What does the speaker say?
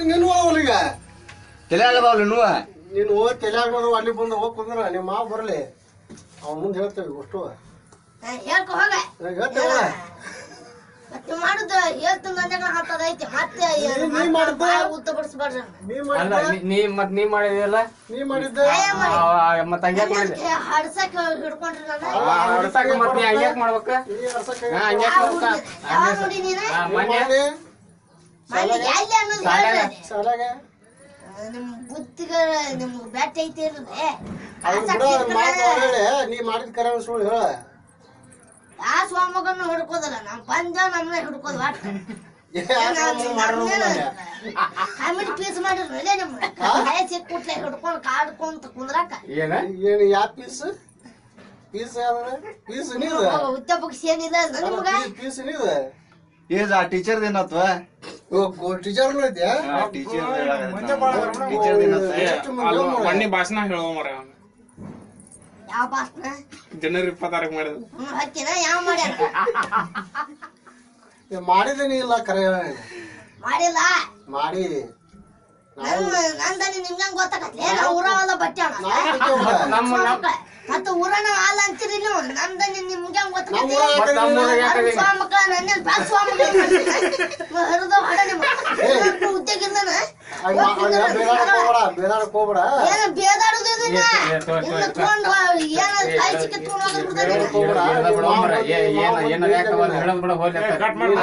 ನೀನು ಅವನಿಗ ತಲೆ ಆಗದವಲ್ಲ ನೀನು ತಲೆ ಆಗೋದು ಅಲ್ಲಿ ಬಂದು ಹೋಗಿ ಕುಂದ್ರ ನಿಮ್ಮ ಮಾವ ಬರಲಿ ಅವ್ನ ಮುಂದೆ ಹೇಳ್ತೇವೆ ಅಷ್ಟು ಹೇಳ್ಕೊ ಹೋಗ ಹೇಳ್ತೇವೆ ಮತ್ತೆ ಮಾಡುದು ಹೇಳ್ತಂದ ಹತ್ತದೈತಿ ಮತ್ತೆ ಉತ್ತ ಬಿಡಿಸ್ಬಾರ್ದು ನೀ ಮಾಡಿದಲ್ಲ ನೀ ಮಾಡಿದ್ದ ಮತ್ತ ಹಂಗ್ಯಾಕ್ ಮಾಡಿದೆ ಹಡ್ಸಕ್ ಹಿಡ್ಕೊಂಡ್ರಿ ನಾನು ಹೊಡ್ಸಕ್ ಮತ್ ನೀ ಹಂಗ್ಯಾಕ್ ಮಾಡ್ಬೇಕ ಹಂಗ್ಯಾಕ್ ಮಾಡ್ಬೇಕ ಯಾವ ನೋಡಿ ನೀನು ಮೊನ್ನೆ ಮನೆಗೆ ಎಲ್ಲಿ ಅನ್ನೋದು ಹೇಳ್ರಿ ಸಾಲಾಗ ನಿಮ್ ಬುದ್ಧಿಗ ನಿಮ್ಗೆ ಬ್ಯಾಟ್ ಐತಿ ಇರ್ರಿ ನೀ ಮಾಡಿದ ಕರೆ ಸುಳ್ಳು ಹೇಳ ಆ ಸ್ವಾಮಗನ್ನು ಹಿಡ್ಕೋದಲ್ಲ ನಮ್ ಪಂಜ ನಮ್ನೆ ಹಿಡ್ಕೋದ್ ಒಟ್ಟ ಕಾಮಿಡಿ ಪೀಸ್ ಮಾಡಿರ್ರಲ್ಲ ನಿಮ್ ಹಳೆ ಸಿಕ್ ಕುಟ್ಲೆ ಹಿಡ್ಕೊಂಡ್ ಕಾಡ್ಕೊಂತ ಕುಂದ್ರಾಕ ಏನು ಯಾವ ಪೀಸ್ ಪೀಸ್ ಪೀಸ್ ನೀದ ಉತ್ತ ಪಕ್ಷಿ ಏನಿಲ್ಲ ನಿಮ್ಗ ಪೀಸ್ ನೀದ ಏಜ್ ಆ ಟೀಚರ್ ಏನತ್ವ ಟೀಚರ್ ಐತಿಯಾ ಟೀಚರ್ ಮೊನ್ನೆ ಭಾಷಣ ಹೇಳುವ ಮರ ಯಾವ ಭಾಷಣ ಜನವರಿ 26 ಮಾಡಿದ ಹತ್ತಿನ ಯಾವ ಮಾಡ್ಯಾರ ಮಾಡಿದೇನಿ ಇಲ್ಲ ಕರೆ ಮಾಡಿಲ್ಲ ಮಾಡಿ ನಂದನಿ ನಿಮ್ಗೆ ಗೊತ್ತಾಗತ್ತೆ ಊರವಲ್ಲ ಬಟ್ಟೆ ಮತ್ತೆ ಊರನ ಹಾಲ್ ಅಂತೀರಿ ನೀವು ನಂದನಿ ನಿಮ್ಗೆ ಗೊತ್ತಾಗತ್ತೆ ಸ್ವಾಮಕ್ಕ ನನ್ನ ಬ್ಯಾಗ್ ಸ್ವಾಮಕ್ಕ ಹರಿದ ಹೊಡ ನಿಮ್ಮ ಉದ್ಯೋಗ ಇಲ್ಲನ ಬೇದಾಡಕ್ ಹೋಗ್ಬೇಡ ಏನ ಬೇದಾಡುದು ಇದನ್ನ ಇಲ್ಲ ತಗೊಂಡು ಏನ ಕೈ ಸಿಕ್ಕಿ ತಗೊಂಡು ಹೋಗ್ಬಿಡ್ತಾರೆ ಏನ ಯಾಕೆ ಹೇಳೋದ್ ಬಿಡ ಹೋಗ್ಲಿ